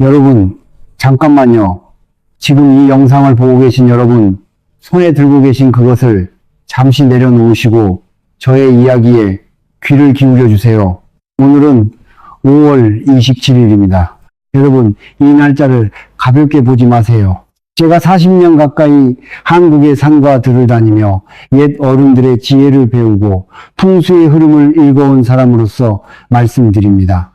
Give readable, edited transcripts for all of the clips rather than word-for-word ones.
여러분, 잠깐만요. 지금 이 영상을 보고 계신 여러분, 손에 들고 계신 그것을 잠시 내려놓으시고 저의 이야기에 귀를 기울여 주세요. 오늘은 5월 27일입니다. 여러분, 이 날짜를 가볍게 보지 마세요. 제가 40년 가까이 한국의 산과 들을 다니며 옛 어른들의 지혜를 배우고 풍수의 흐름을 읽어온 사람으로서 말씀드립니다.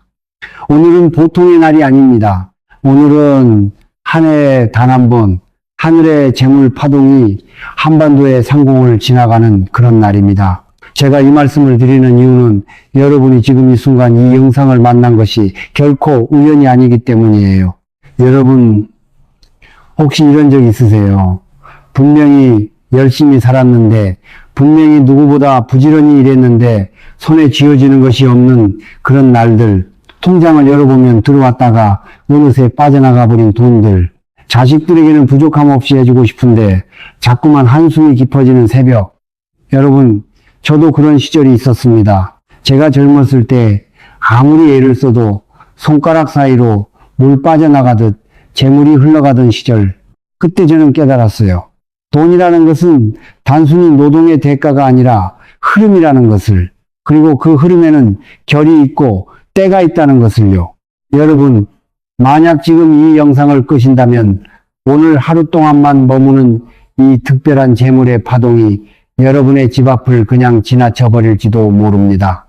오늘은 보통의 날이 아닙니다. 오늘은 한 해에 단 한 번 하늘의 재물 파동이 한반도의 상공을 지나가는 그런 날입니다. 제가 이 말씀을 드리는 이유는 여러분이 지금 이 순간 이 영상을 만난 것이 결코 우연이 아니기 때문이에요. 여러분, 혹시 이런 적 있으세요? 분명히 열심히 살았는데, 분명히 누구보다 부지런히 일했는데 손에 쥐어지는 것이 없는 그런 날들, 통장을 열어보면 들어왔다가 어느새 빠져나가 버린 돈들, 자식들에게는 부족함 없이 해주고 싶은데 자꾸만 한숨이 깊어지는 새벽. 여러분, 저도 그런 시절이 있었습니다. 제가 젊었을 때 아무리 애를 써도 손가락 사이로 물 빠져나가듯 재물이 흘러가던 시절, 그때 저는 깨달았어요. 돈이라는 것은 단순히 노동의 대가가 아니라 흐름이라는 것을, 그리고 그 흐름에는 결이 있고 때가 있다는 것을요. 여러분, 만약 지금 이 영상을 끄신다면 오늘 하루 동안만 머무는 이 특별한 재물의 파동이 여러분의 집 앞을 그냥 지나쳐 버릴지도 모릅니다.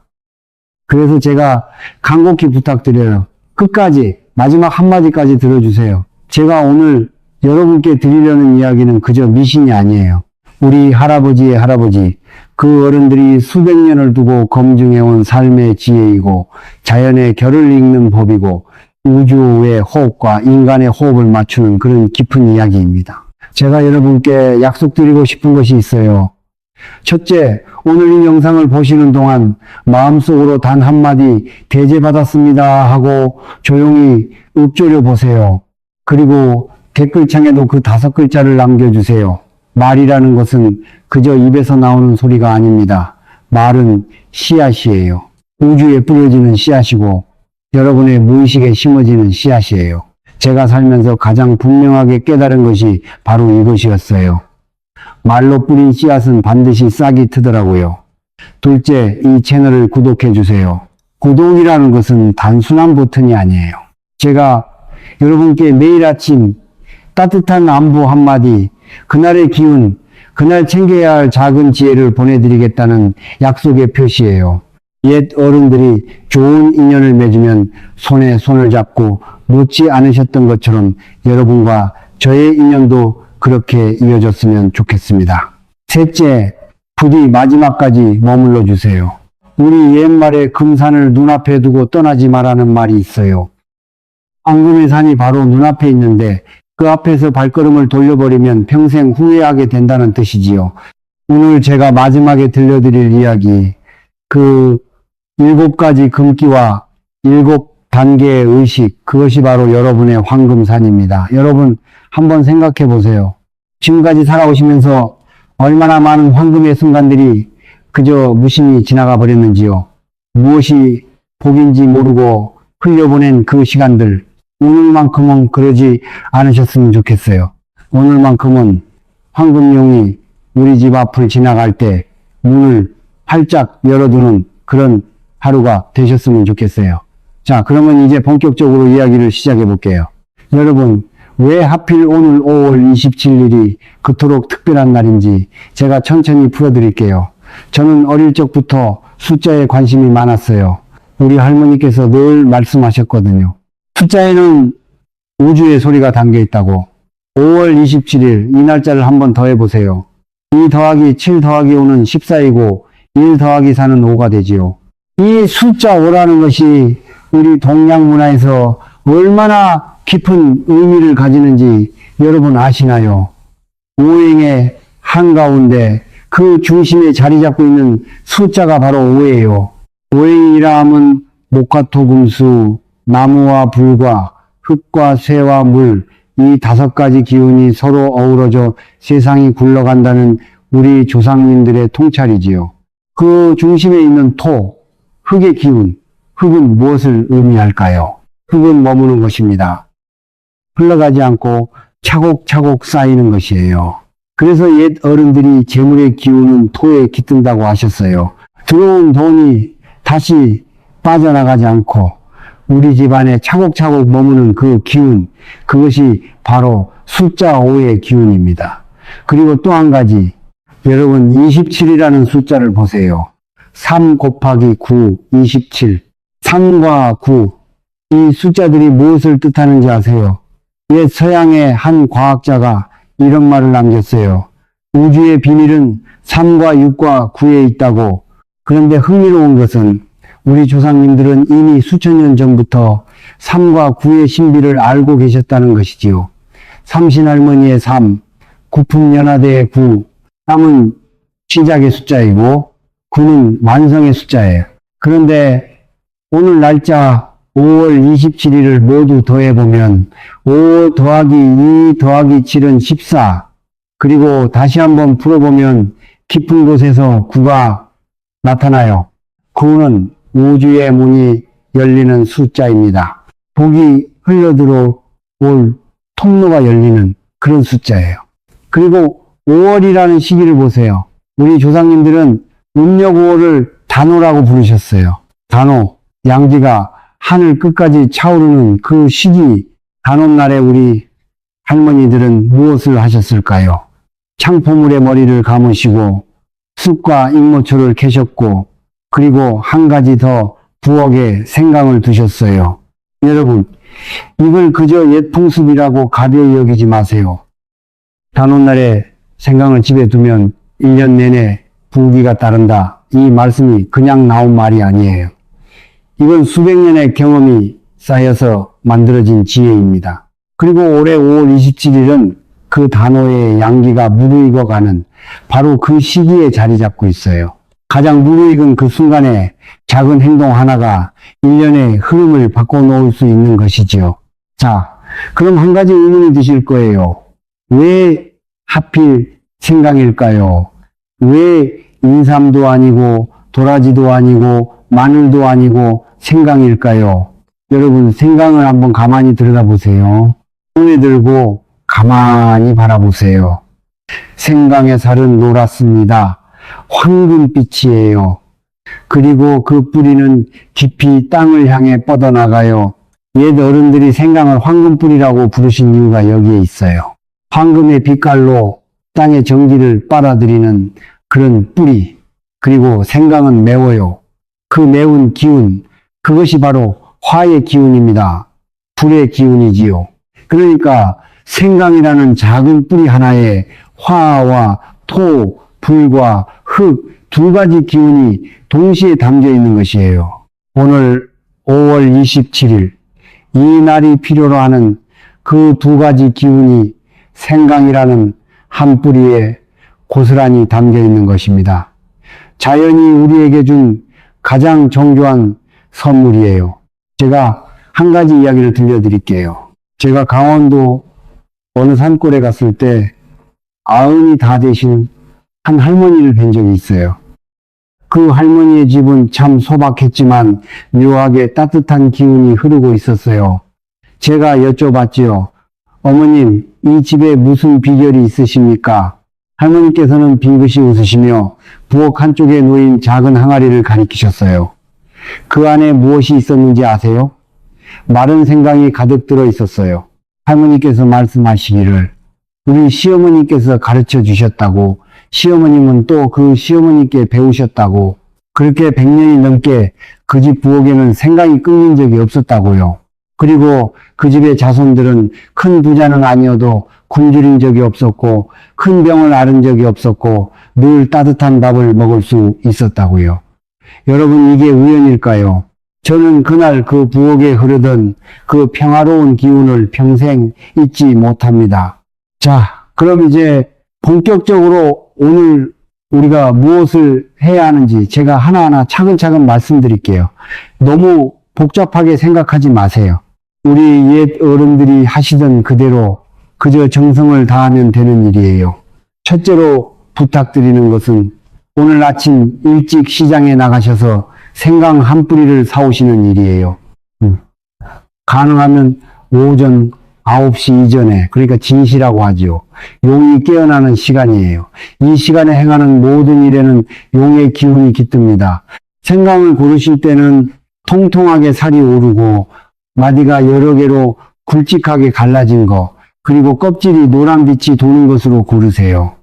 그래서 제가 간곡히 부탁드려요. 끝까지, 마지막 한마디까지 들어주세요. 제가 오늘 여러분께 드리려는 이야기는 그저 미신이 아니에요. 우리 할아버지의 할아버지, 그 어른들이 수백 년을 두고 검증해온 삶의 지혜이고 자연의 결을 읽는 법이고 우주의 호흡과 인간의 호흡을 맞추는 그런 깊은 이야기입니다. 제가 여러분께 약속드리고 싶은 것이 있어요. 첫째, 오늘 이 영상을 보시는 동안 마음속으로 단 한마디 대제받았습니다 하고 조용히 읊조려 보세요. 그리고 댓글창에도 그 5글자를 남겨주세요. 말이라는 것은 그저 입에서 나오는 소리가 아닙니다. 말은 씨앗이에요. 우주에 뿌려지는 씨앗이고 여러분의 무의식에 심어지는 씨앗이에요. 제가 살면서 가장 분명하게 깨달은 것이 바로 이것이었어요. 말로 뿌린 씨앗은 반드시 싹이 트더라고요. 둘째, 이 채널을 구독해 주세요. 구독이라는 것은 단순한 버튼이 아니에요. 제가 여러분께 매일 아침 따뜻한 안부 한마디, 그날의 기운, 그날 챙겨야 할 작은 지혜를 보내드리겠다는 약속의 표시예요. 옛 어른들이 좋은 인연을 맺으면 손에 손을 잡고 놓지 않으셨던 것처럼 여러분과 저의 인연도 그렇게 이어졌으면 좋겠습니다. 셋째, 부디 마지막까지 머물러 주세요. 우리 옛말에 금산을 눈앞에 두고 떠나지 말라는 말이 있어요. 황금의 산이 바로 눈앞에 있는데 그 앞에서 발걸음을 돌려버리면 평생 후회하게 된다는 뜻이지요. 오늘 제가 마지막에 들려드릴 이야기, 그 7가지 금기와 7단계의 의식, 그것이 바로 여러분의 황금산입니다. 여러분, 한번 생각해 보세요. 지금까지 살아오시면서 얼마나 많은 황금의 순간들이 그저 무심히 지나가 버렸는지요. 무엇이 복인지 모르고 흘려보낸 그 시간들, 오늘만큼은 그러지 않으셨으면 좋겠어요. 오늘만큼은 황금용이 우리 집 앞을 지나갈 때 문을 활짝 열어두는 그런 하루가 되셨으면 좋겠어요. 자, 그러면 이제 본격적으로 이야기를 시작해 볼게요. 여러분, 왜 하필 오늘 5월 27일이 그토록 특별한 날인지 제가 천천히 풀어드릴게요. 저는 어릴 적부터 숫자에 관심이 많았어요. 우리 할머니께서 늘 말씀하셨거든요. 숫자에는 우주의 소리가 담겨 있다고. 5월 27일 이 날짜를 한번 더 해보세요. 2 더하기 7 더하기 5는 14이고 1 더하기 4는 5가 되지요. 이 숫자 5라는 것이 우리 동양 문화에서 얼마나 깊은 의미를 가지는지 여러분 아시나요? 오행의 한가운데 그 중심에 자리 잡고 있는 숫자가 바로 5예요. 오행이라 하면 목화토금수, 나무와 불과, 흙과 쇠와 물, 이 5가지 기운이 서로 어우러져 세상이 굴러간다는 우리 조상님들의 통찰이지요. 그 중심에 있는 토, 흙의 기운, 흙은 무엇을 의미할까요? 흙은 머무는 것입니다. 흘러가지 않고 차곡차곡 쌓이는 것이에요. 그래서 옛 어른들이 재물의 기운은 토에 깃든다고 하셨어요. 들어온 돈이 다시 빠져나가지 않고 우리 집안에 차곡차곡 머무는 그 기운, 그것이 바로 숫자 5의 기운입니다. 그리고 또 한 가지, 여러분 27이라는 숫자를 보세요. 3 곱하기 9, 27. 3과 9, 이 숫자들이 무엇을 뜻하는지 아세요? 옛 서양의 한 과학자가 이런 말을 남겼어요. 우주의 비밀은 3과 6과 9에 있다고. 그런데 흥미로운 것은 우리 조상님들은 이미 수천 년 전부터 3과 9의 신비를 알고 계셨다는 것이지요. 삼신할머니의 3, 구품연화대의 9, 3은 시작의 숫자이고 9는 완성의 숫자예요. 그런데 오늘 날짜 5월 27일을 모두 더해보면 5 더하기 2 더하기 7은 14. 그리고 다시 한번 풀어보면 깊은 곳에서 9가 나타나요. 9는 우주의 문이 열리는 숫자입니다. 복이 흘러들어올 통로가 열리는 그런 숫자예요. 그리고 5월이라는 시기를 보세요. 우리 조상님들은 음력 5월을 단오라고 부르셨어요. 단오, 양지가 하늘 끝까지 차오르는 그 시기, 단오날에 우리 할머니들은 무엇을 하셨을까요? 창포물에 머리를 감으시고 쑥과 익모초를 캐셨고 그리고 한 가지 더 부엌에 생강을 두셨어요. 여러분, 이걸 그저 옛 풍습이라고 가벼이 여기지 마세요. 단오날에 생강을 집에 두면 1년 내내 부귀가 따른다. 이 말씀이 그냥 나온 말이 아니에요. 이건 수백 년의 경험이 쌓여서 만들어진 지혜입니다. 그리고 올해 5월 27일은 그 단오의 양기가 무르익어가는 바로 그 시기에 자리 잡고 있어요. 가장 무르익은 그 순간에 작은 행동 하나가 1년의 흐름을 바꿔놓을 수 있는 것이지요. 자, 그럼 한 가지 의문이 드실 거예요. 왜 하필 생강일까요? 왜 인삼도 아니고 도라지도 아니고 마늘도 아니고 생강일까요? 여러분, 생강을 한번 가만히 들여다보세요. 손에 들고 가만히 바라보세요. 생강의 살은 노랗습니다. 황금빛이에요. 그리고 그 뿌리는 깊이 땅을 향해 뻗어나가요. 옛 어른들이 생강을 황금뿌리라고 부르신 이유가 여기에 있어요. 황금의 빛깔로 땅의 전기를 빨아들이는 그런 뿌리. 그리고 생강은 매워요. 그 매운 기운, 그것이 바로 화의 기운입니다. 불의 기운이지요. 그러니까 생강이라는 작은 뿌리 하나에 화와 토, 불과 흙 두 가지 기운이 동시에 담겨 있는 것이에요. 오늘 5월 27일 이 날이 필요로 하는 그 두 가지 기운이 생강이라는 한 뿌리에 고스란히 담겨 있는 것입니다. 자연이 우리에게 준 가장 정교한 선물이에요. 제가 한 가지 이야기를 들려드릴게요. 제가 강원도 어느 산골에 갔을 때 90이 다 되신 한 할머니를 뵌 적이 있어요. 그 할머니의 집은 참 소박했지만 묘하게 따뜻한 기운이 흐르고 있었어요. 제가 여쭤봤지요. 어머님, 이 집에 무슨 비결이 있으십니까? 할머니께서는 빙긋이 웃으시며 부엌 한쪽에 놓인 작은 항아리를 가리키셨어요. 그 안에 무엇이 있었는지 아세요? 마른 생강이 가득 들어 있었어요. 할머니께서 말씀하시기를 우리 시어머니께서 가르쳐 주셨다고, 시어머님은 또 그 시어머니께 배우셨다고, 그렇게 100년이 넘게 그 집 부엌에는 생강이 끊긴 적이 없었다고요. 그리고 그 집의 자손들은 큰 부자는 아니어도 굶주린 적이 없었고 큰 병을 앓은 적이 없었고 늘 따뜻한 밥을 먹을 수 있었다고요. 여러분, 이게 우연일까요? 저는 그날 그 부엌에 흐르던 그 평화로운 기운을 평생 잊지 못합니다. 자, 그럼 이제 본격적으로 오늘 우리가 무엇을 해야 하는지 제가 하나하나 차근차근 말씀드릴게요. 너무 복잡하게 생각하지 마세요. 우리 옛 어른들이 하시던 그대로 그저 정성을 다하면 되는 일이에요. 첫째로 부탁드리는 것은 오늘 아침 일찍 시장에 나가셔서 생강 한 뿌리를 사오시는 일이에요. 가능하면 오전 9시 이전에, 그러니까 진시라고 하지요. 용이 깨어나는 시간이에요. 이 시간에 행하는 모든 일에는 용의 기운이 깃듭니다. 생강을 고르실 때는 통통하게 살이 오르고 마디가 여러 개로 굵직하게 갈라진 거, 그리고 껍질이 노란빛이 도는 것으로 고르세요.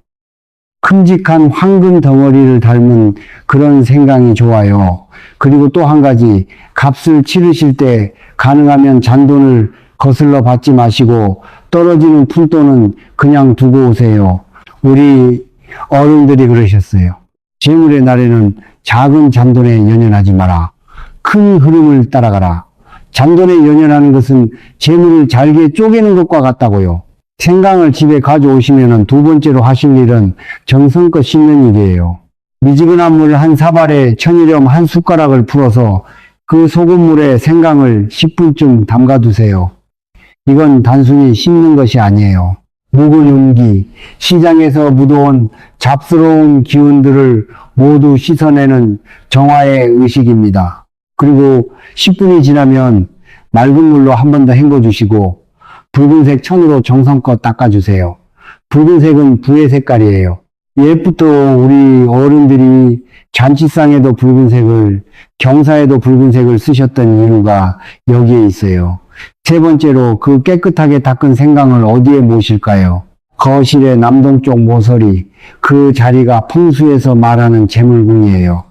큼직한 황금 덩어리를 닮은 그런 생강이 좋아요. 그리고 또 한 가지, 값을 치르실 때 가능하면 잔돈을 거슬러 받지 마시고 떨어지는 푼돈은 그냥 두고 오세요. 우리 어른들이 그러셨어요. 재물의 날에는 작은 잔돈에 연연하지 마라. 큰 흐름을 따라가라. 잔돈에 연연하는 것은 재물을 잘게 쪼개는 것과 같다고요. 생강을 집에 가져오시면 두 번째로 하실 일은 정성껏 씻는 일이에요. 미지근한 물 한 사발에 천일염 한 숟가락을 풀어서 그 소금물에 생강을 10분쯤 담가두세요. 이건 단순히 씻는 것이 아니에요. 묵은 음기, 시장에서 묻어온 잡스러운 기운들을 모두 씻어내는 정화의 의식입니다. 그리고 10분이 지나면 맑은 물로 한 번 더 헹궈주시고 붉은색 천으로 정성껏 닦아주세요. 붉은색은 부의 색깔이에요. 옛부터 우리 어른들이 잔치상에도 붉은색을, 경사에도 붉은색을 쓰셨던 이유가 여기에 있어요. 세 번째로 그 깨끗하게 닦은 생강을 어디에 모실까요? 거실의 남동쪽 모서리, 그 자리가 풍수에서 말하는 재물궁이에요.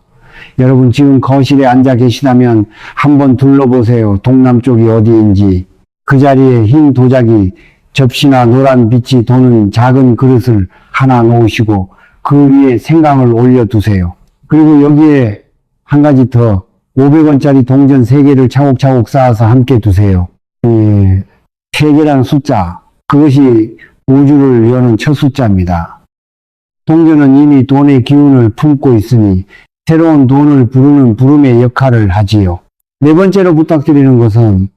여러분 지금 거실에 앉아 계시다면 한번 둘러보세요. 동남쪽이 어디인지. 그 자리에 흰 도자기, 접시나 노란 빛이 도는 작은 그릇을 하나 놓으시고 그 위에 생강을 올려두세요. 그리고 여기에 한 가지 더 500원짜리 동전 3개를 차곡차곡 쌓아서 함께 두세요. 3개라는 숫자, 그것이 우주를 여는 첫 숫자입니다. 동전은 이미 돈의 기운을 품고 있으니 새로운 돈을 부르는 부름의 역할을 하지요. 네 번째로 부탁드리는 것은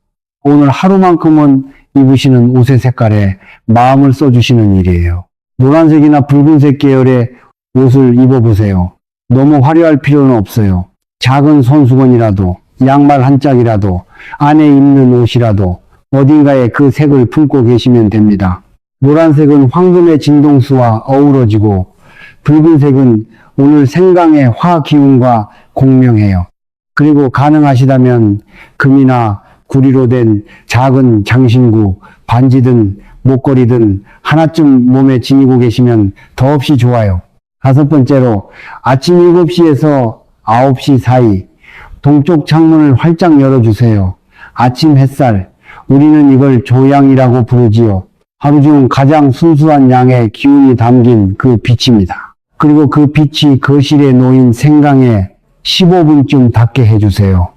오늘 하루만큼은 입으시는 옷의 색깔에 마음을 써주시는 일이에요. 노란색이나 붉은색 계열의 옷을 입어보세요. 너무 화려할 필요는 없어요. 작은 손수건이라도, 양말 한 짝이라도, 안에 입는 옷이라도 어딘가에 그 색을 품고 계시면 됩니다. 노란색은 황금의 진동수와 어우러지고 붉은색은 오늘 생강의 화 기운과 공명해요. 그리고 가능하시다면 금이나 구리로 된 작은 장신구, 반지든 목걸이든 하나쯤 몸에 지니고 계시면 더없이 좋아요. 5번째로 아침 7시에서 9시 사이 동쪽 창문을 활짝 열어주세요. 아침 햇살, 우리는 이걸 조양이라고 부르지요. 하루 중 가장 순수한 양의 기운이 담긴 그 빛입니다. 그리고 그 빛이 거실에 놓인 생강에 15분쯤 닿게 해주세요.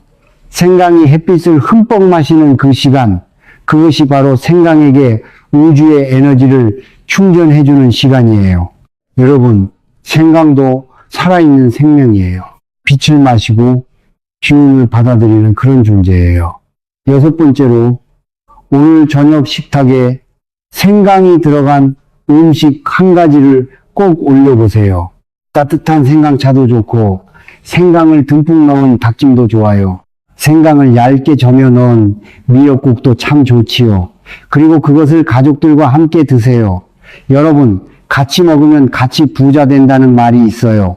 생강이 햇빛을 흠뻑 마시는 그 시간, 그것이 바로 생강에게 우주의 에너지를 충전해주는 시간이에요. 여러분, 생강도 살아있는 생명이에요. 빛을 마시고 기운을 받아들이는 그런 존재예요. 6번째로 오늘 저녁 식탁에 생강이 들어간 음식 한 가지를 꼭 올려보세요. 따뜻한 생강차도 좋고 생강을 듬뿍 넣은 닭찜도 좋아요. 생강을 얇게 저며 넣은 미역국도 참 좋지요. 그리고 그것을 가족들과 함께 드세요. 여러분, 같이 먹으면 같이 부자 된다는 말이 있어요.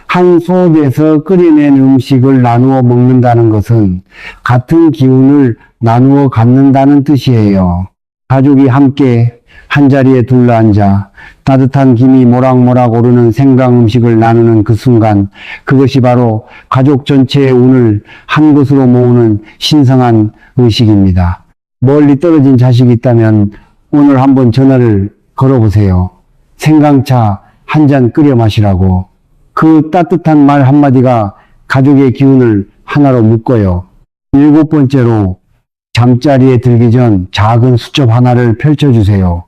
한 수업에서 끓여낸 음식을 나누어 먹는다는 것은 같은 기운을 나누어 갖는다는 뜻이에요. 가족이 함께 한자리에 둘러앉아 따뜻한 김이 모락모락 오르는 생강 음식을 나누는 그 순간, 그것이 바로 가족 전체의 운을 한 곳으로 모으는 신성한 의식입니다. 멀리 떨어진 자식이 있다면 오늘 한번 전화를 걸어보세요. 생강차 한 잔 끓여 마시라고. 그 따뜻한 말 한마디가 가족의 기운을 하나로 묶어요. 7번째로 잠자리에 들기 전 작은 수첩 하나를 펼쳐주세요.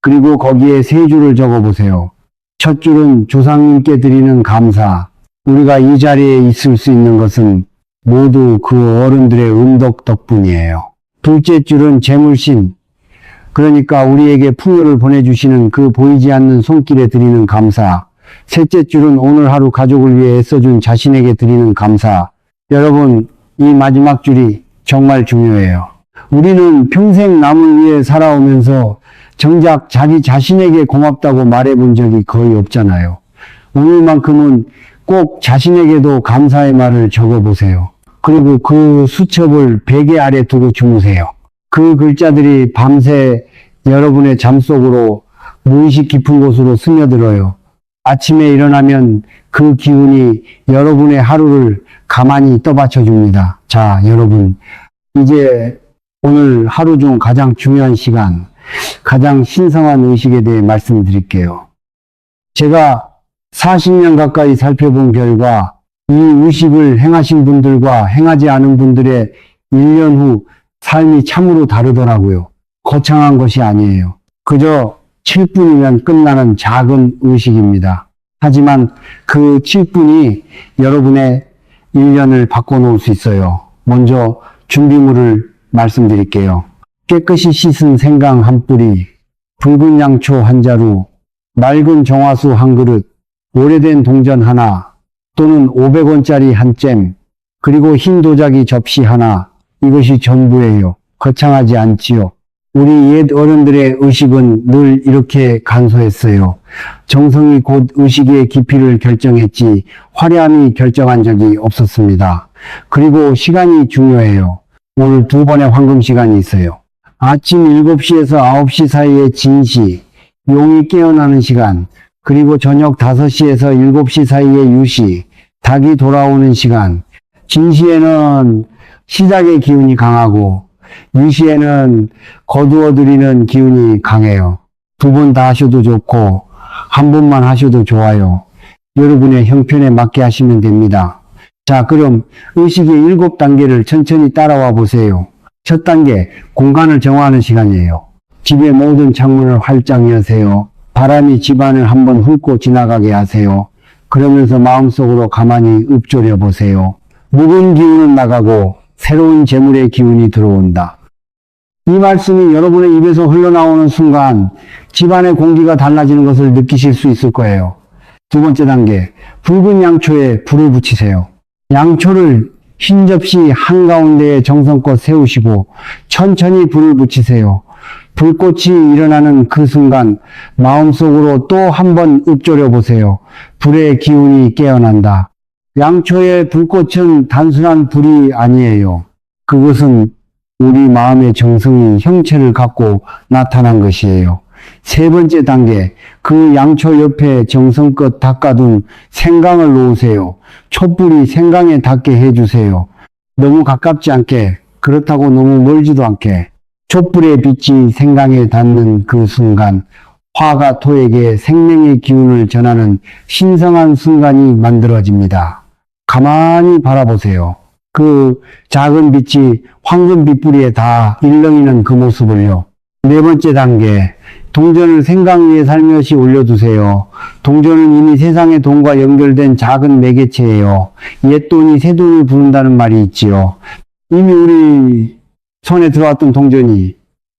그리고 거기에 3줄을 적어보세요. 첫 줄은 조상님께 드리는 감사. 우리가 이 자리에 있을 수 있는 것은 모두 그 어른들의 은덕 덕분이에요. 둘째 줄은 재물신. 그러니까 우리에게 풍요를 보내주시는 그 보이지 않는 손길에 드리는 감사. 셋째 줄은 오늘 하루 가족을 위해 애써준 자신에게 드리는 감사. 여러분, 이 마지막 줄이 정말 중요해요. 우리는 평생 남을 위해 살아오면서 정작 자기 자신에게 고맙다고 말해본 적이 거의 없잖아요. 오늘만큼은 꼭 자신에게도 감사의 말을 적어보세요. 그리고 그 수첩을 베개 아래 두고 주무세요. 그 글자들이 밤새 여러분의 잠 속으로 무의식 깊은 곳으로 스며들어요. 아침에 일어나면 그 기운이 여러분의 하루를 가만히 떠받쳐 줍니다. 자, 여러분, 이제 오늘 하루 중 가장 중요한 시간, 가장 신성한 의식에 대해 말씀드릴게요. 제가 40년 가까이 살펴본 결과 이 의식을 행하신 분들과 행하지 않은 분들의 1년 후 삶이 참으로 다르더라고요. 거창한 것이 아니에요. 그저 7분이면 끝나는 작은 의식입니다. 하지만 그 7분이 여러분의 1년을 바꿔놓을 수 있어요. 먼저 준비물을 말씀드릴게요. 깨끗이 씻은 생강 한 뿌리, 붉은 양초 한 자루, 맑은 정화수 한 그릇, 오래된 동전 하나, 또는 500원짜리 한 잼, 그리고 흰 도자기 접시 하나, 이것이 전부예요. 거창하지 않지요. 우리 옛 어른들의 의식은 늘 이렇게 간소했어요. 정성이 곧 의식의 깊이를 결정했지 화려함이 결정한 적이 없었습니다. 그리고 시간이 중요해요. 오늘 2번의 황금 시간이 있어요. 아침 7시에서 9시 사이에 진시, 용이 깨어나는 시간, 그리고 저녁 5시에서 7시 사이에 유시, 닭이 돌아오는 시간. 진시에는 시작의 기운이 강하고 유시에는 거두어들이는 기운이 강해요. 2번 다 하셔도 좋고 한 번만 하셔도 좋아요. 여러분의 형편에 맞게 하시면 됩니다. 자, 그럼 의식의 7단계를 천천히 따라와 보세요. 첫 단계, 공간을 정화하는 시간이에요. 집의 모든 창문을 활짝 여세요. 바람이 집안을 한번 훑고 지나가게 하세요. 그러면서 마음속으로 가만히 읊조려 보세요. 묵은 기운은 나가고 새로운 재물의 기운이 들어온다. 이 말씀이 여러분의 입에서 흘러나오는 순간 집안의 공기가 달라지는 것을 느끼실 수 있을 거예요. 2번째 단계, 붉은 양초에 불을 붙이세요. 양초를 흰 접시 한가운데에 정성껏 세우시고 천천히 불을 붙이세요. 불꽃이 일어나는 그 순간 마음속으로 또 한 번 읊조려 보세요. 불의 기운이 깨어난다. 양초의 불꽃은 단순한 불이 아니에요. 그것은 우리 마음의 정성이 형체를 갖고 나타난 것이에요. 3번째 단계, 그 양초 옆에 정성껏 닦아둔 생강을 놓으세요. 촛불이 생강에 닿게 해주세요. 너무 가깝지 않게, 그렇다고 너무 멀지도 않게. 촛불의 빛이 생강에 닿는 그 순간 화가 토에게 생명의 기운을 전하는 신성한 순간이 만들어집니다. 가만히 바라보세요. 그 작은 빛이 황금 빛뿌리에 다 일렁이는 그 모습을요. 4번째 단계, 동전을 생강 위에 살며시 올려두세요. 동전은 이미 세상의 돈과 연결된 작은 매개체예요. 옛돈이 새돈을 부른다는 말이 있지요. 이미 우리 손에 들어왔던 동전이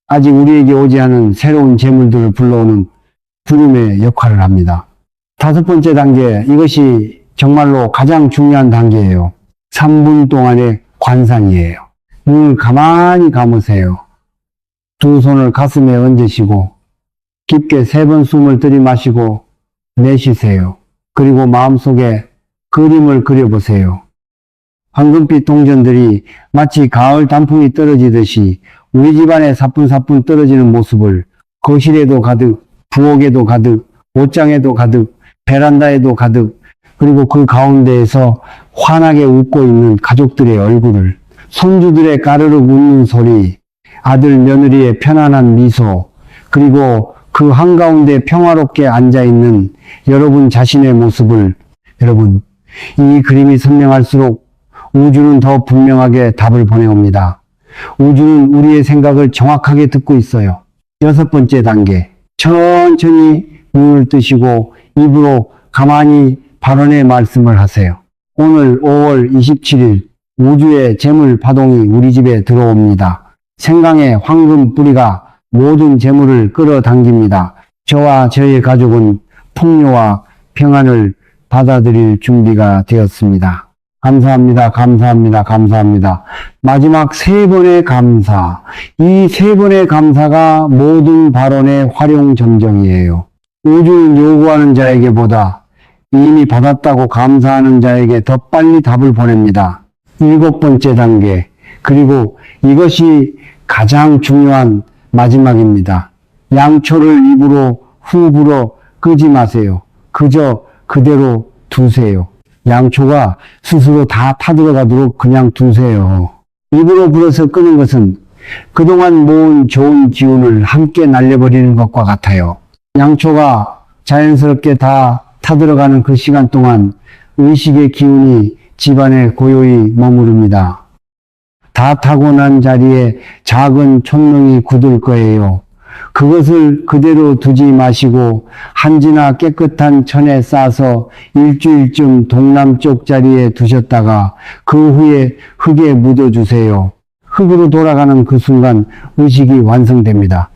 아직 우리에게 오지 않은 새로운 재물들을 불러오는 부름의 역할을 합니다. 5번째 단계, 이것이 정말로 가장 중요한 단계예요. 3분 동안의 관상이에요. 눈을 가만히 감으세요. 2 손을 가슴에 얹으시고 깊게 3번 숨을 들이마시고 내쉬세요. 그리고 마음속에 그림을 그려보세요. 황금빛 동전들이 마치 가을 단풍이 떨어지듯이 우리 집안에 사뿐사뿐 떨어지는 모습을 거실에도 가득, 부엌에도 가득, 옷장에도 가득, 베란다에도 가득, 그리고 그 가운데에서 환하게 웃고 있는 가족들의 얼굴을, 손주들의 까르륵 웃는 소리, 아들 며느리의 편안한 미소, 그리고 그 한가운데 평화롭게 앉아있는 여러분 자신의 모습을, 여러분, 이 그림이 선명할수록 우주는 더 분명하게 답을 보내옵니다. 우주는 우리의 생각을 정확하게 듣고 있어요. 6번째 단계, 천천히 눈을 뜨시고 입으로 가만히 발언의 말씀을 하세요. 오늘 5월 27일 우주의 재물 파동이 우리 집에 들어옵니다. 생강의 황금 뿌리가 모든 재물을 끌어당깁니다. 저와 저의 가족은 풍요와 평안을 받아들일 준비가 되었습니다. 감사합니다. 감사합니다. 감사합니다. 마지막 세 번의 감사. 이 세 번의 감사가 모든 발언의 활용점정이에요. 우주는 요구하는 자에게보다 이미 받았다고 감사하는 자에게 더 빨리 답을 보냅니다. 7번째 단계. 그리고 이것이 가장 중요한 마지막입니다. 양초를 입으로 후 불어 끄지 마세요. 그저 그대로 두세요. 양초가 스스로 다 타들어가도록 그냥 두세요. 입으로 불어서 끄는 것은 그동안 모은 좋은 기운을 함께 날려버리는 것과 같아요. 양초가 자연스럽게 다 타들어가는 그 시간 동안 의식의 기운이 집안에 고요히 머무릅니다. 다 타고 난 자리에 작은 촌농이 굳을 거예요. 그것을 그대로 두지 마시고 한지나 깨끗한 천에 싸서 일주일쯤 동남쪽 자리에 두셨다가 그 후에 흙에 묻어주세요. 흙으로 돌아가는 그 순간 의식이 완성됩니다.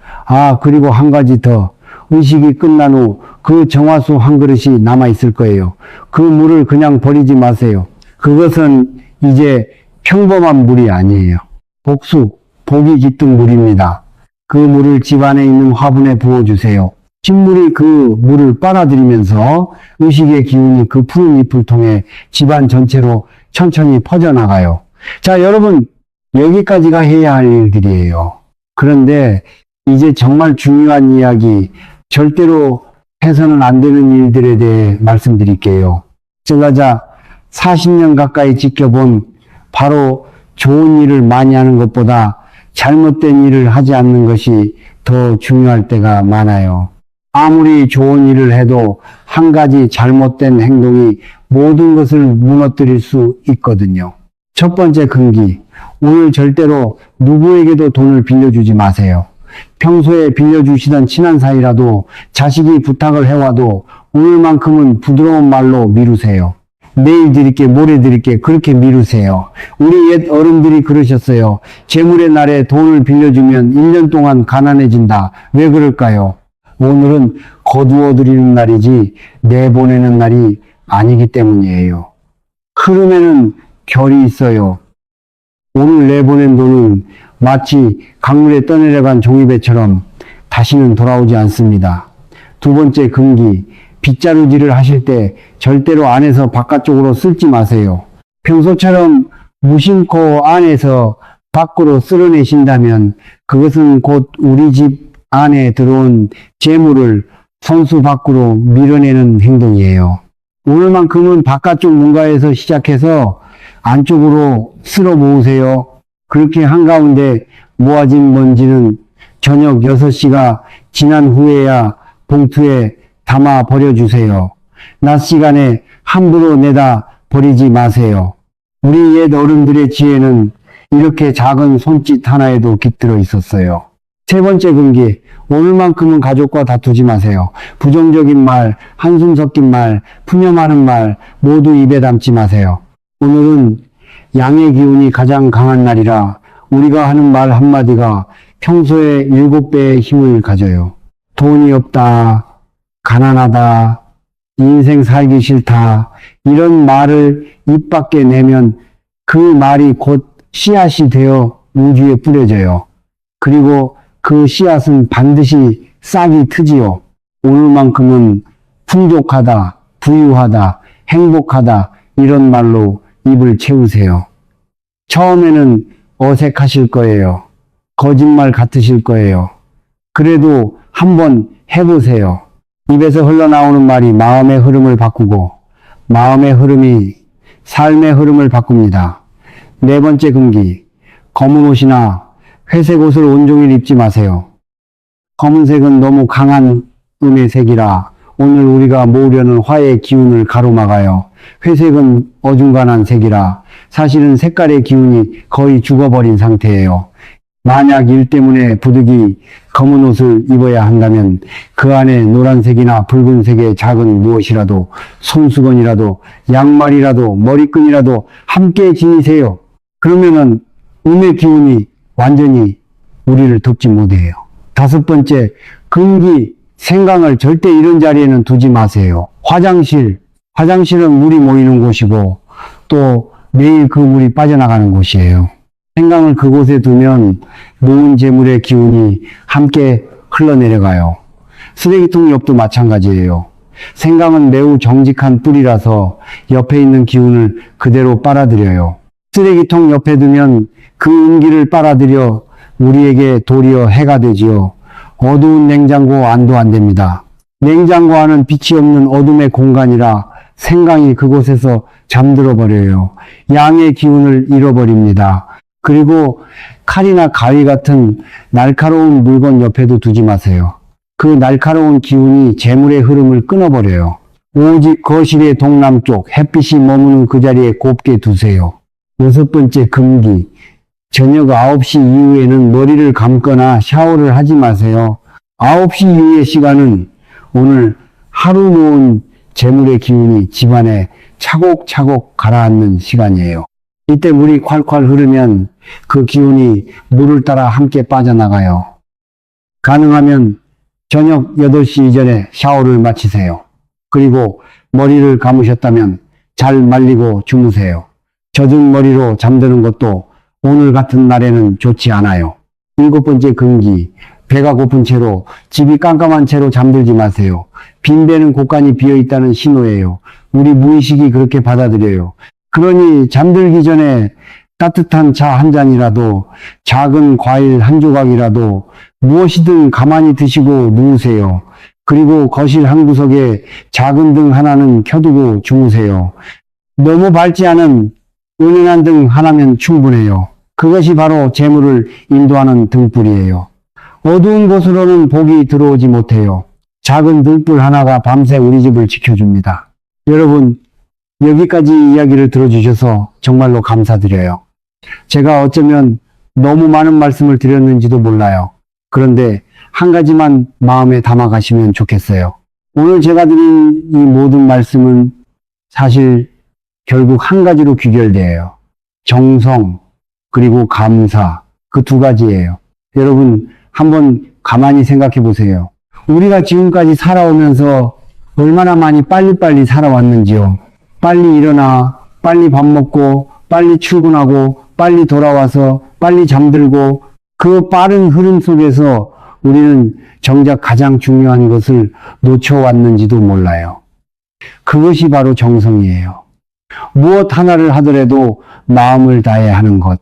그리고 한 가지 더. 의식이 끝난 후 그 정화수 한 그릇이 남아있을 거예요. 그 물을 그냥 버리지 마세요. 그것은 이제 평범한 물이 아니에요. 복수, 복이 깃든 물입니다. 그 물을 집안에 있는 화분에 부어주세요. 식물이 그 물을 빨아들이면서 의식의 기운이 그 푸른 잎을 통해 집안 전체로 천천히 퍼져나가요. 자, 여러분, 여기까지가 해야 할 일들이에요. 그런데 이제 정말 중요한 이야기, 절대로 해서는 안 되는 일들에 대해 말씀드릴게요. 제가 40년 가까이 지켜본 바로 좋은 일을 많이 하는 것보다 잘못된 일을 하지 않는 것이 더 중요할 때가 많아요. 아무리 좋은 일을 해도 한 가지 잘못된 행동이 모든 것을 무너뜨릴 수 있거든요. 첫 번째 금기, 오늘 절대로 누구에게도 돈을 빌려주지 마세요. 평소에 빌려주시던 친한 사이라도 자식이 부탁을 해와도 오늘만큼은 부드러운 말로 미루세요. 내일 드릴게, 모레 드릴게, 그렇게 미루세요. 우리 옛 어른들이 그러셨어요. 재물의 날에 돈을 빌려주면 1년 동안 가난해진다. 왜 그럴까요? 오늘은 거두어 드리는 날이지 내보내는 날이 아니기 때문이에요. 흐름에는 결이 있어요. 오늘 내보낸 돈은 마치 강물에 떠내려간 종이배처럼 다시는 돌아오지 않습니다. 두 번째 금기, 빗자루질을 하실 때 절대로 안에서 바깥쪽으로 쓸지 마세요. 평소처럼 무심코 안에서 밖으로 쓸어내신다면 그것은 곧 우리 집 안에 들어온 재물을 손수 밖으로 밀어내는 행동이에요. 오늘만큼은 바깥쪽 뭔가에서 시작해서 안쪽으로 쓸어 모으세요. 그렇게 한가운데 모아진 먼지는 저녁 6시가 지난 후에야 봉투에 담아 버려주세요. 낮 시간에 함부로 내다 버리지 마세요. 우리 옛 어른들의 지혜는 이렇게 작은 손짓 하나에도 깃들어 있었어요. 세 번째 금기, 오늘만큼은 가족과 다투지 마세요. 부정적인 말, 한숨 섞인 말, 푸념하는 말 모두 입에 담지 마세요. 오늘은 양의 기운이 가장 강한 날이라 우리가 하는 말 한마디가 평소에 7배의 힘을 가져요. 돈이 없다, 가난하다, 인생 살기 싫다, 이런 말을 입 밖에 내면 그 말이 곧 씨앗이 되어 우주에 뿌려져요. 그리고 그 씨앗은 반드시 싹이 트지요. 오늘만큼은 풍족하다, 부유하다, 행복하다, 이런 말로 입을 채우세요. 처음에는 어색하실 거예요. 거짓말 같으실 거예요. 그래도 한번 해보세요. 입에서 흘러나오는 말이 마음의 흐름을 바꾸고 마음의 흐름이 삶의 흐름을 바꿉니다. 네 번째 금기, 검은 옷이나 회색 옷을 온종일 입지 마세요. 검은색은 너무 강한 음의 색이라 오늘 우리가 모으려는 화의 기운을 가로막아요. 회색은 어중간한 색이라 사실은 색깔의 기운이 거의 죽어버린 상태예요. 만약 일 때문에 부득이 검은 옷을 입어야 한다면 그 안에 노란색이나 붉은색의 작은 무엇이라도, 손수건이라도, 양말이라도, 머리끈이라도 함께 지니세요. 그러면은 음의 기운이 완전히 우리를 돕지 못해요. 다섯 번째, 금기, 생강을 절대 이런 자리에는 두지 마세요. 화장실은 물이 모이는 곳이고 또 매일 그 물이 빠져나가는 곳이에요. 생강을 그곳에 두면 모은 재물의 기운이 함께 흘러내려가요. 쓰레기통 옆도 마찬가지예요. 생강은 매우 정직한 뿌리라서 옆에 있는 기운을 그대로 빨아들여요. 쓰레기통 옆에 두면 그 음기를 빨아들여 우리에게 도리어 해가 되지요. 어두운 냉장고 안도 안 됩니다. 냉장고 안은 빛이 없는 어둠의 공간이라 생강이 그곳에서 잠들어 버려요. 양의 기운을 잃어버립니다. 그리고 칼이나 가위 같은 날카로운 물건 옆에도 두지 마세요. 그 날카로운 기운이 재물의 흐름을 끊어버려요. 오직 거실의 동남쪽 햇빛이 머무는 그 자리에 곱게 두세요. 6번째 금기. 저녁 9시 이후에는 머리를 감거나 샤워를 하지 마세요. 9시 이후의 시간은 오늘 하루 모은 재물의 기운이 집안에 차곡차곡 가라앉는 시간이에요. 이때 물이 콸콸 흐르면 그 기운이 물을 따라 함께 빠져나가요. 가능하면 저녁 8시 이전에 샤워를 마치세요. 그리고 머리를 감으셨다면 잘 말리고 주무세요. 젖은 머리로 잠드는 것도 오늘 같은 날에는 좋지 않아요. 7번째 금기. 배가 고픈 채로 집이 깜깜한 채로 잠들지 마세요. 빈배는 곳간이 비어있다는 신호예요. 우리 무의식이 그렇게 받아들여요. 그러니 잠들기 전에 따뜻한 차 한 잔이라도 작은 과일 한 조각이라도 무엇이든 가만히 드시고 누우세요. 그리고 거실 한 구석에 작은 등 하나는 켜두고 주무세요. 너무 밝지 않은 은은한 등 하나면 충분해요. 그것이 바로 재물을 인도하는 등불이에요. 어두운 곳으로는 복이 들어오지 못해요. 작은 등불 하나가 밤새 우리 집을 지켜줍니다. 여러분, 여기까지 이야기를 들어주셔서 정말로 감사드려요. 제가 어쩌면 너무 많은 말씀을 드렸는지도 몰라요. 그런데 한 가지만 마음에 담아가시면 좋겠어요. 오늘 제가 드린 이 모든 말씀은 사실 결국 한 가지로 귀결돼요. 정성, 그리고 감사, 그 두 가지예요. 여러분, 한번 가만히 생각해 보세요. 우리가 지금까지 살아오면서 얼마나 많이 빨리빨리 살아왔는지요. 빨리 일어나, 빨리 밥 먹고, 빨리 출근하고, 빨리 돌아와서, 빨리 잠들고, 그 빠른 흐름 속에서 우리는 정작 가장 중요한 것을 놓쳐왔는지도 몰라요. 그것이 바로 정성이에요. 무엇 하나를 하더라도 마음을 다해 하는 것.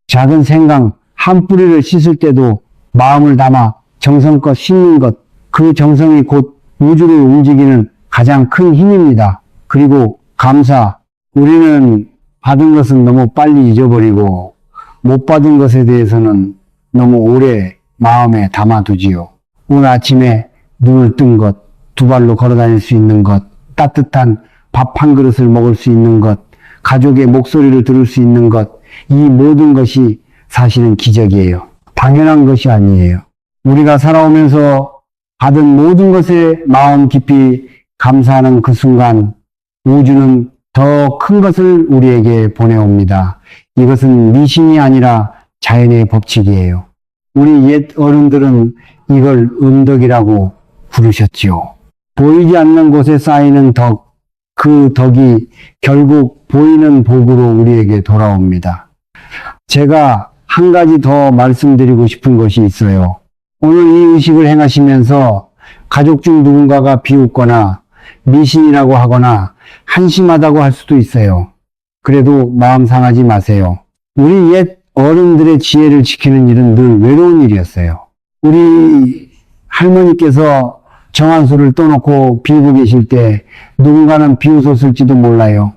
작은 생강 한 뿌리를 씻을 때도 마음을 담아 정성껏 씻는 것. 그 정성이 곧 우주를 움직이는 가장 큰 힘입니다. 그리고 감사. 우리는 받은 것은 너무 빨리 잊어버리고 못 받은 것에 대해서는 너무 오래 마음에 담아두지요. 오늘 아침에 눈을 뜬 것, 두 발로 걸어 다닐 수 있는 것, 따뜻한 밥 한 그릇을 먹을 수 있는 것, 가족의 목소리를 들을 수 있는 것, 이 모든 것이 사실은 기적이에요. 당연한 것이 아니에요. 우리가 살아오면서 받은 모든 것에 마음 깊이 감사하는 그 순간 우주는 더 큰 것을 우리에게 보내옵니다. 이것은 미신이 아니라 자연의 법칙이에요. 우리 옛 어른들은 이걸 음덕이라고 부르셨지요. 보이지 않는 곳에 쌓이는 덕, 그 덕이 결국 보이는 복으로 우리에게 돌아옵니다. 제가 한 가지 더 말씀드리고 싶은 것이 있어요. 오늘 이 의식을 행하시면서 가족 중 누군가가 비웃거나 미신이라고 하거나 한심하다고 할 수도 있어요. 그래도 마음 상하지 마세요. 우리 옛 어른들의 지혜를 지키는 일은 늘 외로운 일이었어요. 우리 할머니께서 정한수를 떠놓고 비우고 계실 때 누군가는 비웃었을지도 몰라요.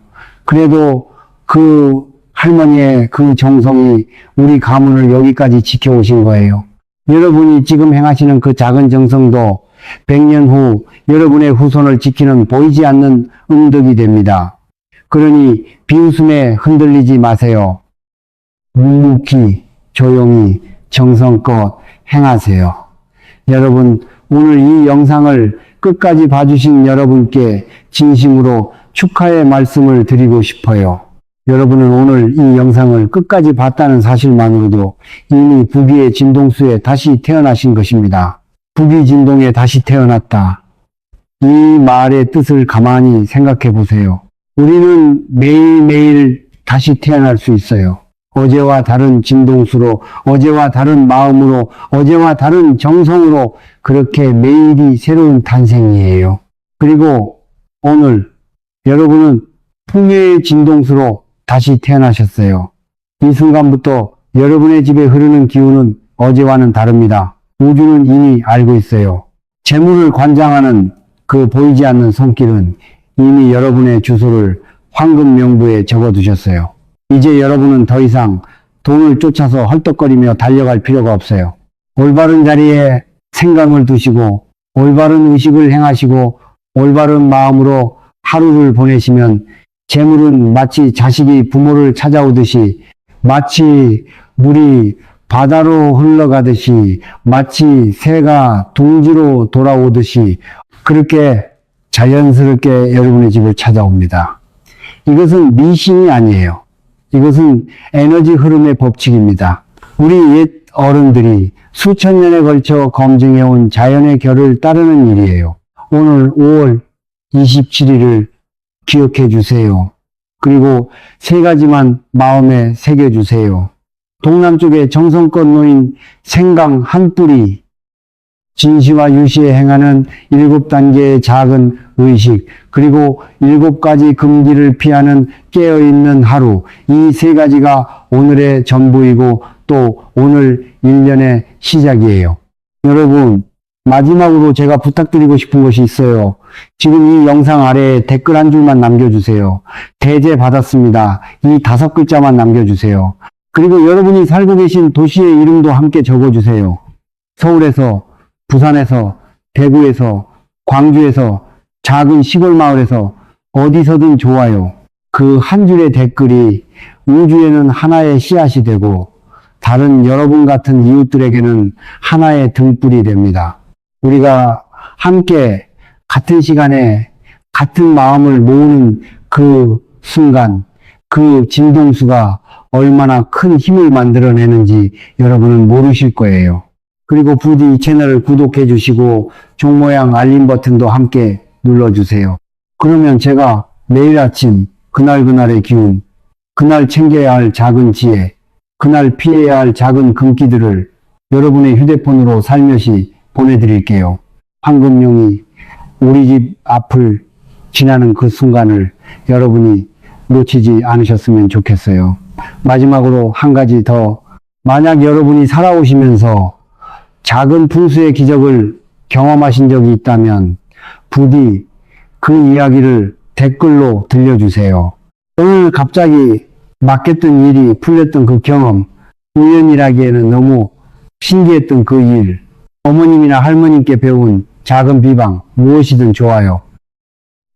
그래도 그 할머니의 그 정성이 우리 가문을 여기까지 지켜오신 거예요. 여러분이 지금 행하시는 그 작은 정성도 100년 후 여러분의 후손을 지키는 보이지 않는 음덕이 됩니다. 그러니 비웃음에 흔들리지 마세요. 묵묵히 조용히 정성껏 행하세요. 여러분, 오늘 이 영상을 끝까지 봐주신 여러분께 진심으로 축하의 말씀을 드리고 싶어요. 여러분은 오늘 이 영상을 끝까지 봤다는 사실만으로도 이미 부귀의 진동수에 다시 태어나신 것입니다. 부귀 진동에 다시 태어났다. 이 말의 뜻을 가만히 생각해 보세요. 우리는 매일매일 다시 태어날 수 있어요. 어제와 다른 진동수로, 어제와 다른 마음으로, 어제와 다른 정성으로 그렇게 매일이 새로운 탄생이에요. 그리고 오늘 여러분은 풍요의 진동수로 다시 태어나셨어요. 이 순간부터 여러분의 집에 흐르는 기운은 어제와는 다릅니다. 우주는 이미 알고 있어요. 재물을 관장하는 그 보이지 않는 손길은 이미 여러분의 주소를 황금 명부에 적어두셨어요. 이제 여러분은 더 이상 돈을 쫓아서 헐떡거리며 달려갈 필요가 없어요. 올바른 자리에 생각을 두시고 올바른 의식을 행하시고 올바른 마음으로 하루를 보내시면 재물은 마치 자식이 부모를 찾아오듯이, 마치 물이 바다로 흘러가듯이, 마치 새가 둥지로 돌아오듯이 그렇게 자연스럽게 여러분의 집을 찾아옵니다. 이것은 미신이 아니에요. 이것은 에너지 흐름의 법칙입니다. 우리 옛 어른들이 수천 년에 걸쳐 검증해온 자연의 결을 따르는 일이에요. 오늘 5월 27일을 기억해 주세요. 그리고 세 가지만 마음에 새겨 주세요. 동남쪽에 정성껏 놓인 생강 한 뿌리, 진시와 유시에 행하는 7단계의 작은 의식, 그리고 7가지 금기를 피하는 깨어있는 하루, 이 세 가지가 오늘의 전부이고 또 오늘 1년의 시작이에요. 여러분, 마지막으로 제가 부탁드리고 싶은 것이 있어요. 지금 이 영상 아래에 댓글 한 줄만 남겨주세요. 대제 받았습니다. 이 5글자만 남겨주세요. 그리고 여러분이 살고 계신 도시의 이름도 함께 적어주세요. 서울에서, 부산에서, 대구에서, 광주에서, 작은 시골 마을에서 어디서든 좋아요. 그 한 줄의 댓글이 우주에는 하나의 씨앗이 되고 다른 여러분 같은 이웃들에게는 하나의 등불이 됩니다. 우리가 함께 같은 시간에 같은 마음을 모으는 그 순간, 그 진동수가 얼마나 큰 힘을 만들어내는지 여러분은 모르실 거예요. 그리고 부디 이 채널을 구독해 주시고 종 모양 알림 버튼도 함께 눌러주세요. 그러면 제가 매일 아침 그날그날의 기운, 그날 챙겨야 할 작은 지혜, 그날 피해야 할 작은 금기들을 여러분의 휴대폰으로 살며시 보내드릴게요. 황금용이 우리 집 앞을 지나는 그 순간을 여러분이 놓치지 않으셨으면 좋겠어요. 마지막으로 한 가지 더, 만약 여러분이 살아오시면서 작은 풍수의 기적을 경험하신 적이 있다면 부디 그 이야기를 댓글로 들려주세요. 오늘 갑자기 맡겼던 일이 풀렸던 그 경험, 우연이라기에는 너무 신기했던 그 일, 어머님이나 할머님께 배운 작은 비방, 무엇이든 좋아요.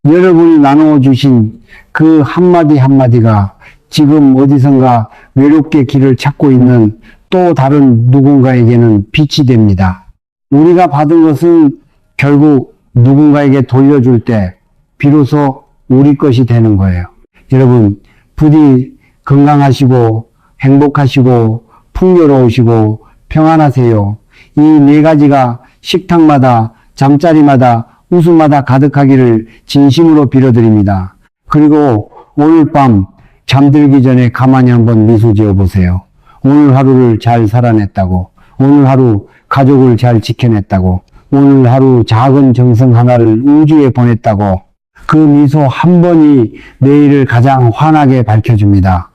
여러분이 나눠주신 그 한마디 한마디가 지금 어디선가 외롭게 길을 찾고 있는 또 다른 누군가에게는 빛이 됩니다. 우리가 받은 것은 결국 누군가에게 돌려줄 때 비로소 우리 것이 되는 거예요. 여러분, 부디 건강하시고 행복하시고 풍요로우시고 평안하세요. 이 4가지가 식탁마다, 잠자리마다, 웃음마다 가득하기를 진심으로 빌어드립니다. 그리고 오늘 밤 잠들기 전에 가만히 한번 미소 지어 보세요. 오늘 하루를 잘 살아냈다고, 오늘 하루 가족을 잘 지켜냈다고, 오늘 하루 작은 정성 하나를 우주에 보냈다고, 그 미소 한 번이 내일을 가장 환하게 밝혀줍니다.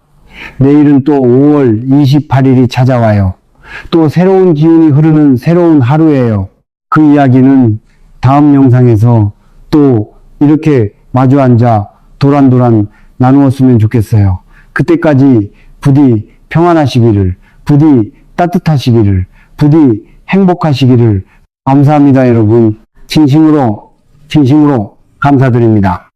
내일은 또 5월 28일이 찾아와요. 또 새로운 기운이 흐르는 새로운 하루예요. 그 이야기는 다음 영상에서 또 이렇게 마주 앉아 도란도란 나누었으면 좋겠어요. 그때까지 부디 평안하시기를, 부디 따뜻하시기를, 부디 행복하시기를. 감사합니다, 여러분. 진심으로 감사드립니다.